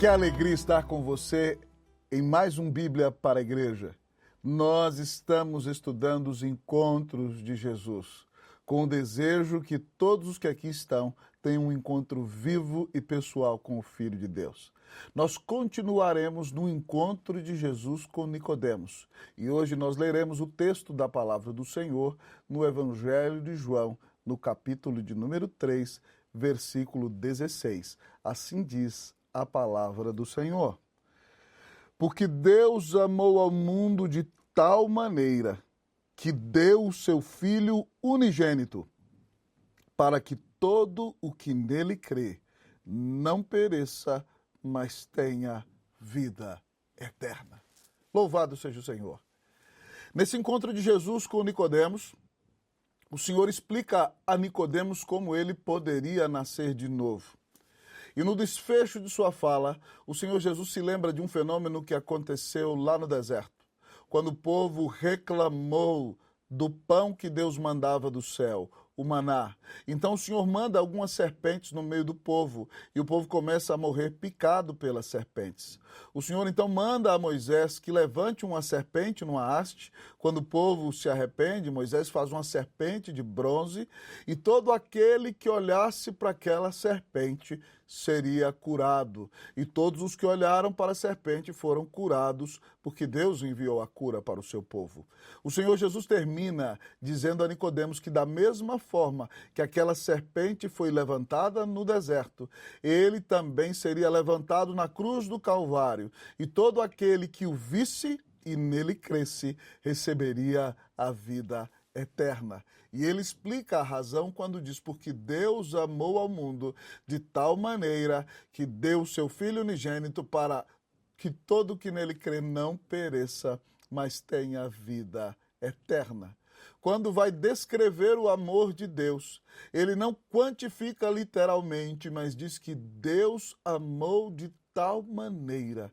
Que alegria estar com você em mais um Bíblia para a Igreja. Nós estamos estudando os encontros de Jesus, com o desejo que todos os que aqui estão tenham um encontro vivo e pessoal com o Filho de Deus. Nós continuaremos no encontro de Jesus com Nicodemos. E hoje nós leremos o texto da palavra do Senhor no Evangelho de João, no capítulo de número 3, versículo 16. Assim diz a palavra do Senhor. Porque Deus amou ao mundo de tal maneira que deu o seu Filho unigênito, para que todo o que nele crê não pereça, mas tenha vida eterna. Louvado seja o Senhor. Nesse encontro de Jesus com Nicodemos, o Senhor explica a Nicodemos como ele poderia nascer de novo. E no desfecho de sua fala, o Senhor Jesus se lembra de um fenômeno que aconteceu lá no deserto, quando o povo reclamou do pão que Deus mandava do céu, o maná. Então o Senhor manda algumas serpentes no meio do povo, e o povo começa a morrer picado pelas serpentes. O Senhor então manda a Moisés que levante uma serpente numa haste. Quando o povo se arrepende, Moisés faz uma serpente de bronze, e todo aquele que olhasse para aquela serpente seria curado. E todos os que olharam para a serpente foram curados, porque Deus enviou a cura para o seu povo. O Senhor Jesus termina dizendo a Nicodemos que da mesma forma que aquela serpente foi levantada no deserto, ele também seria levantado na cruz do Calvário, e todo aquele que o visse e nele cresce receberia a vida eterna. E ele explica a razão quando diz: porque Deus amou ao mundo de tal maneira que deu o seu Filho unigênito para que todo que nele crê não pereça, mas tenha vida eterna. Quando vai descrever o amor de Deus, ele não quantifica literalmente, mas diz que Deus amou de tal maneira,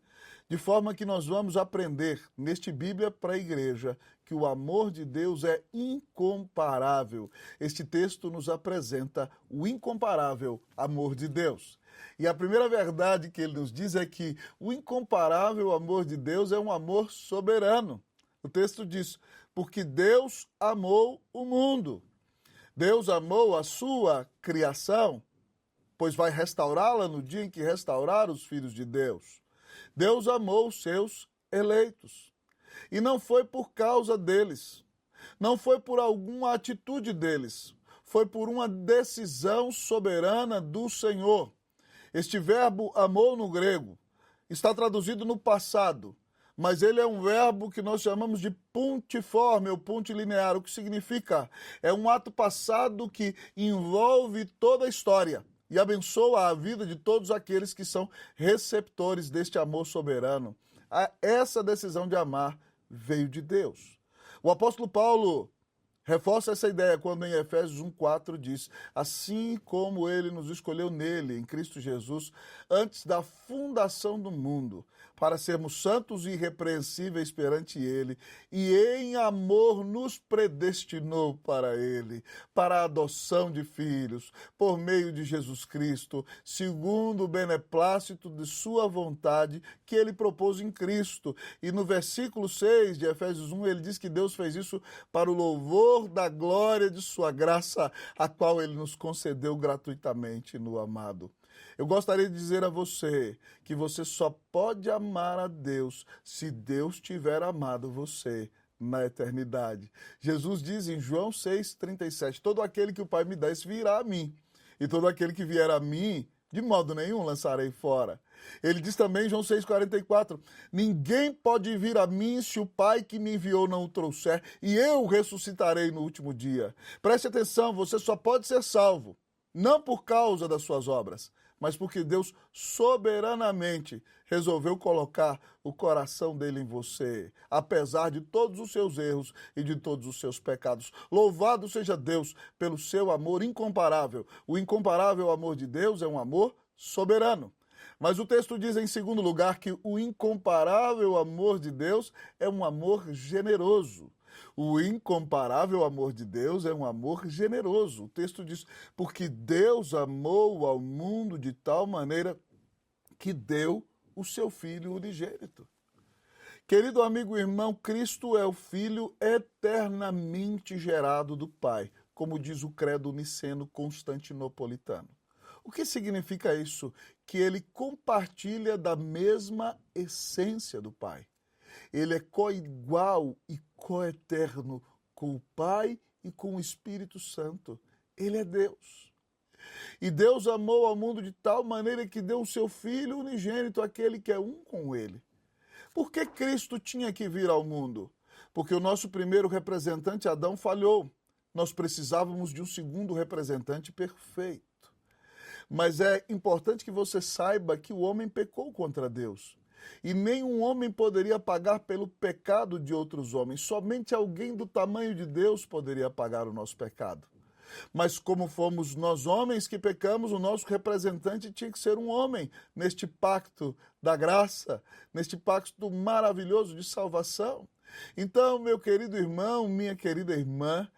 de forma que nós vamos aprender neste Bíblia para a Igreja que o amor de Deus é incomparável. Este texto nos apresenta o incomparável amor de Deus. E a primeira verdade que ele nos diz é que o incomparável amor de Deus é um amor soberano. O texto diz: porque Deus amou o mundo. Deus amou a sua criação, pois vai restaurá-la no dia em que restaurar os filhos de Deus. Deus amou os seus eleitos. E não foi por causa deles, não foi por alguma atitude deles, foi por uma decisão soberana do Senhor. Este verbo amou no grego está traduzido no passado, mas ele é um verbo que nós chamamos de puntiforme ou puntilinear, o que significa é um ato passado que envolve toda a história e abençoa a vida de todos aqueles que são receptores deste amor soberano. Essa decisão de amar veio de Deus. O apóstolo Paulo reforça essa ideia quando em Efésios 1,4 diz: assim como ele nos escolheu nele, em Cristo Jesus, antes da fundação do mundo, para sermos santos e irrepreensíveis perante ele, e em amor nos predestinou para ele, para a adoção de filhos, por meio de Jesus Cristo, segundo o beneplácito de sua vontade, que ele propôs em Cristo. E no versículo 6 de Efésios 1, ele diz que Deus fez isso para o louvor da glória de sua graça, a qual ele nos concedeu gratuitamente no amado. Eu gostaria de dizer a você que você só pode amar a Deus se Deus tiver amado você na eternidade. Jesus diz em João 6,37, todo aquele que o Pai me dá, esse virá a mim, e todo aquele que vier a mim, de modo nenhum lançarei fora. Ele diz também em João 6,44, ninguém pode vir a mim se o Pai que me enviou não o trouxer, e eu ressuscitarei no último dia. Preste atenção, você só pode ser salvo, não por causa das suas obras, mas porque Deus soberanamente resolveu colocar o coração dele em você, apesar de todos os seus erros e de todos os seus pecados. Louvado seja Deus pelo seu amor incomparável. O incomparável amor de Deus é um amor soberano. Mas o texto diz, em segundo lugar, que o incomparável amor de Deus é um amor generoso. O incomparável amor de Deus é um amor generoso. O texto diz, porque Deus amou ao mundo de tal maneira que deu o seu Filho unigênito. Querido amigo e irmão, Cristo é o Filho eternamente gerado do Pai, como diz o credo niceno constantinopolitano. O que significa isso? Que ele compartilha da mesma essência do Pai. Ele é coigual e coeterno com o Pai e com o Espírito Santo. Ele é Deus. E Deus amou ao mundo de tal maneira que deu o seu Filho unigênito, aquele que é um com ele. Por que Cristo tinha que vir ao mundo? Porque o nosso primeiro representante, Adão, falhou. Nós precisávamos de um segundo representante perfeito. Mas é importante que você saiba que o homem pecou contra Deus. E nenhum homem poderia pagar pelo pecado de outros homens. Somente alguém do tamanho de Deus poderia pagar o nosso pecado. Mas como fomos nós homens que pecamos, o nosso representante tinha que ser um homem neste pacto da graça, neste pacto maravilhoso de salvação. Então, meu querido irmão, minha querida irmã,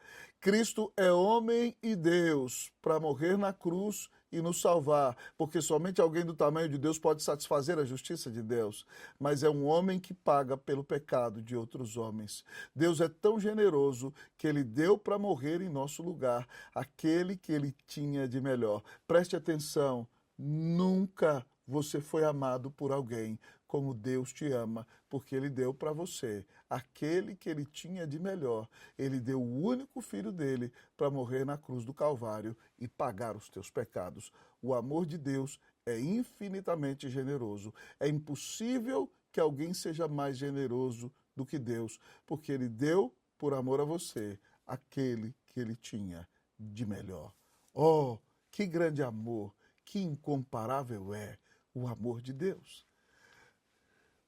Cristo é homem e Deus para morrer na cruz e nos salvar, porque somente alguém do tamanho de Deus pode satisfazer a justiça de Deus, mas é um homem que paga pelo pecado de outros homens. Deus é tão generoso que ele deu para morrer em nosso lugar aquele que ele tinha de melhor. Preste atenção, nunca você foi amado por alguém como Deus te ama, porque ele deu para você aquele que ele tinha de melhor. Ele deu o único filho dele para morrer na cruz do Calvário e pagar os teus pecados. O amor de Deus é infinitamente generoso. É impossível que alguém seja mais generoso do que Deus, porque ele deu, por amor a você, aquele que ele tinha de melhor. Oh, que grande amor, que incomparável é o amor de Deus.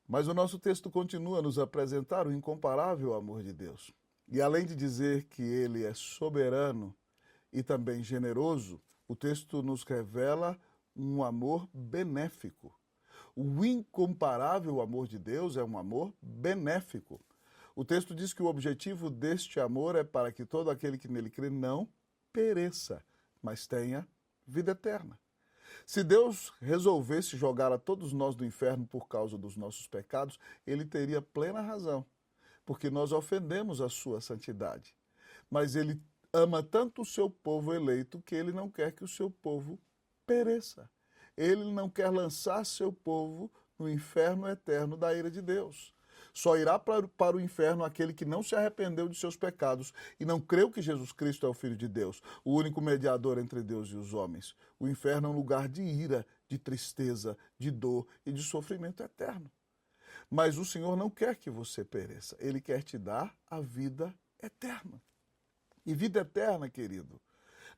Mas o nosso texto continua a nos apresentar o incomparável amor de Deus. E além de dizer que ele é soberano e também generoso, o texto nos revela um amor benéfico. O incomparável amor de Deus é um amor benéfico. O texto diz que o objetivo deste amor é para que todo aquele que nele crê não pereça, mas tenha vida eterna. Se Deus resolvesse jogar a todos nós do inferno por causa dos nossos pecados, ele teria plena razão, porque nós ofendemos a sua santidade. Mas ele ama tanto o seu povo eleito que ele não quer que o seu povo pereça. Ele não quer lançar seu povo no inferno eterno da ira de Deus. Só irá para o inferno aquele que não se arrependeu de seus pecados e não creu que Jesus Cristo é o Filho de Deus, o único mediador entre Deus e os homens. O inferno é um lugar de ira, de tristeza, de dor e de sofrimento eterno. Mas o Senhor não quer que você pereça, Ele quer te dar a vida eterna. E vida eterna, querido,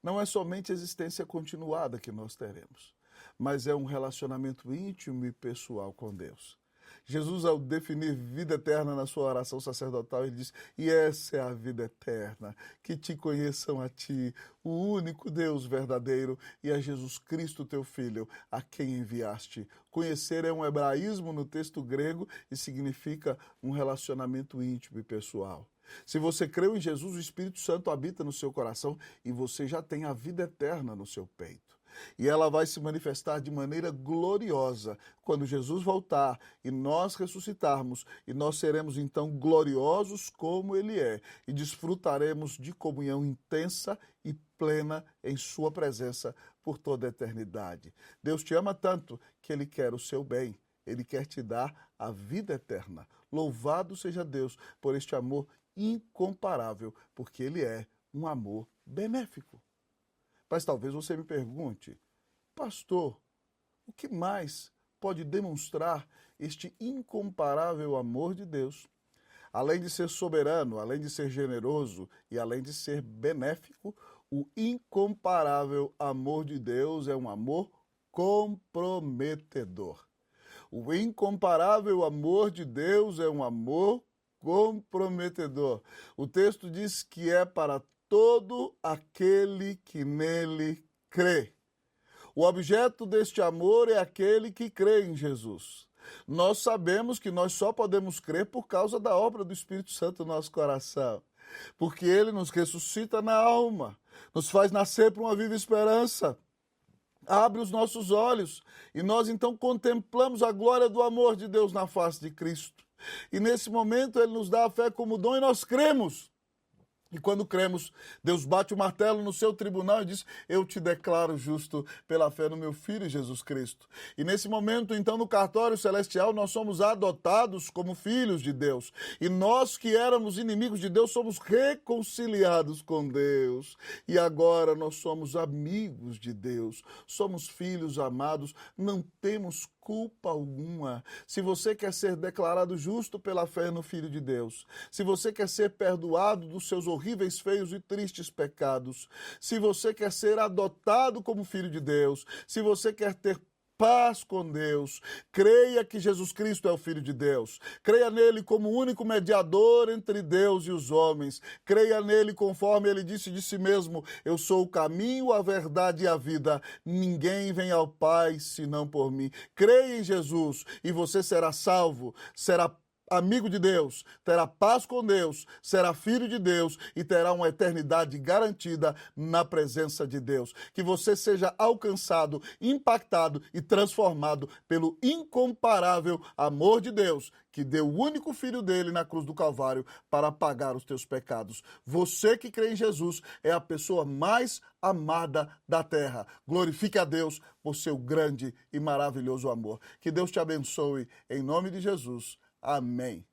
não é somente existência continuada que nós teremos, mas é um relacionamento íntimo e pessoal com Deus. Jesus, ao definir vida eterna na sua oração sacerdotal, ele diz: e essa é a vida eterna, que te conheçam a ti, o único Deus verdadeiro, e a Jesus Cristo, teu Filho, a quem enviaste. Conhecer é um hebraísmo no texto grego e significa um relacionamento íntimo e pessoal. Se você creu em Jesus, o Espírito Santo habita no seu coração e você já tem a vida eterna no seu peito. E ela vai se manifestar de maneira gloriosa quando Jesus voltar e nós ressuscitarmos, e nós seremos então gloriosos como Ele é, e desfrutaremos de comunhão intensa e plena em sua presença por toda a eternidade. Deus te ama tanto que Ele quer o seu bem, Ele quer te dar a vida eterna. Louvado seja Deus por este amor incomparável, porque Ele é um amor benéfico. Mas talvez você me pergunte: pastor, o que mais pode demonstrar este incomparável amor de Deus? Além de ser soberano, além de ser generoso e além de ser benéfico, o incomparável amor de Deus é um amor comprometedor. O incomparável amor de Deus é um amor comprometedor. O texto diz que é para todo aquele que nele crê. O objeto deste amor é aquele que crê em Jesus. Nós sabemos que nós só podemos crer por causa da obra do Espírito Santo no nosso coração, porque ele nos ressuscita na alma, nos faz nascer para uma viva esperança. abre os nossos olhos e nós então contemplamos a glória do amor de Deus na face de Cristo. E nesse momento ele nos dá a fé como dom e nós cremos. E quando cremos, Deus bate o martelo no seu tribunal e diz: eu te declaro justo pela fé no meu Filho Jesus Cristo. E nesse momento, então, no cartório celestial, nós somos adotados como filhos de Deus. E nós que éramos inimigos de Deus, somos reconciliados com Deus. E agora nós somos amigos de Deus, somos filhos amados, não temos culpa alguma. Se você quer ser declarado justo pela fé no Filho de Deus, se você quer ser perdoado dos seus horríveis, feios e tristes pecados, se você quer ser adotado como filho de Deus, se você quer ter paz com Deus, creia que Jesus Cristo é o Filho de Deus, creia nele como único mediador entre Deus e os homens, creia nele conforme ele disse de si mesmo: eu sou o caminho, a verdade e a vida, ninguém vem ao Pai senão por mim. Creia em Jesus e você será salvo, será amigo de Deus, terá paz com Deus, será filho de Deus e terá uma eternidade garantida na presença de Deus. Que você seja alcançado, impactado e transformado pelo incomparável amor de Deus, que deu o único filho dele na cruz do Calvário para pagar os teus pecados. Você que crê em Jesus é a pessoa mais amada da terra. Glorifique a Deus por seu grande e maravilhoso amor. Que Deus te abençoe em nome de Jesus. Amém.